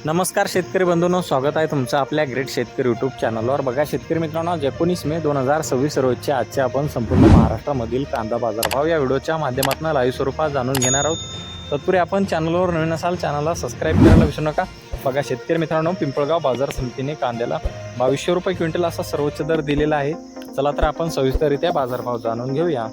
नमस्कार शेतकरी बंधूंनो, स्वागत आहे तुमचं आपल्या ग्रेट शेतकरी यूट्यूब चॅनलवर। बघा शेतकरी मित्रांनो, 19 मे 2026 रोजचे आजचे आपण संपूर्ण महाराष्ट्रामधील कांदा बाजारभाव या व्हिडिओच्या माध्यमातून लाईव्ह स्वरूपात जाणून घेणार आहोत। तत्पूर्वी आपण चॅनलवर नवीन असाल चॅनलला सबस्क्राईब करायला विसरू नका। बघा शेतकरी मित्रांनो, पिंपळगाव बाजार समितीने कांद्याला 2200 रुपये क्विंटल असा सर्वोच्च दर दिलेला आहे। चला तर आपण सविस्तररित्या बाजारभाव जाणून घेऊया।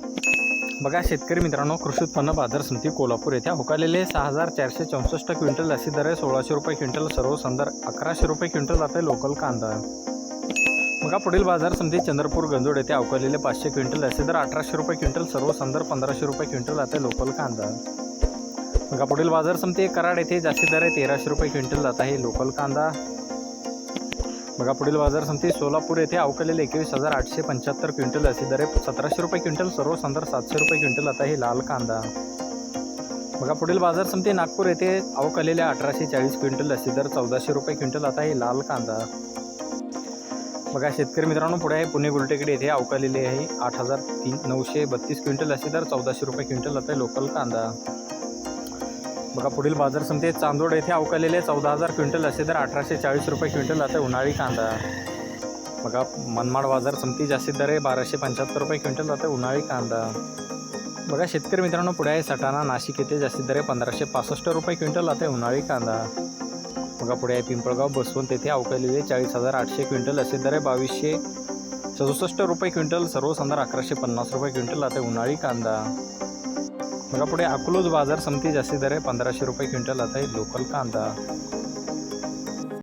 बघा शेतकरी मित्रांनो, कृषी उत्पन्न बाजार समिती कोल्हापूर येथे अवकालेले 6464 क्विंटल अशी दर आहे। 1600 रुपये क्विंटल सर्व संदर 1100 रुपये क्विंटल जाते लोकल कांदा। बघा पुढील बाजार समिती चंद्रपूर गंजोड येथे अवकालेले 500 क्विंटल असे दर 1800 रुपये क्विंटल सर्व संदर 1500 रुपये क्विंटल जाते लोकल कांदा। बघा पुढील बाजार समिती कराड येथे जास्ती दर आहे 1300 रुपये क्विंटल जात आहे लोकल कांदा। बघा पुढील बाजार समिती सोलापूर येथे अवकालेले 21875 क्विंटल अशी दर आहे 1700 रुपये क्विंटल सर्व संदर 700 रुपये क्विंटल आता आहे लाल कांदा। बघा पुढील बाजार समिती नागपूर येथे अवकालेले 1840 क्विंटल अशी दर 1400 रुपये क्विंटल आता आहे लाल कांदा। बघा शेतकरी मित्रांनो, पुढे आहे पुणे गुलटेकडी येथे अवकालेले आहे 8932 क्विंटल अशी दर 1400 रुपये क्विंटल आता आहे लोकल कांदा। बघा पुढील बाजार समिती चांदोड येथे अवकालेले 14000 क्विंटल असे दर 1840 रुपये क्विंटल आता उन्हाळी कांदा। बघा मनमाड बाजार समिती जास्तीत दर आहे 1275 रुपये क्विंटल आता उन्हाळी कांदा। बघा शेतकरी मित्रांनो, पुढे आहे सटाणा नाशिक येथे जास्तीत दर आहे 1565 रुपये क्विंटल आता उन्हाळी कांदा। बघा पुढे आहे पिंपळगाव बसवंत येथे अवकालेले 40800 क्विंटल असे दर आहे 2264 रुपये क्विंटल सर्व संदर 1150 रुपये क्विंटल आता उन्हाळी कांदा। बघा पुढे अकलूज बाजार समिती जास्ती दर आहे 1500 रुपये क्विंटल आता आहे लोकल कांदा।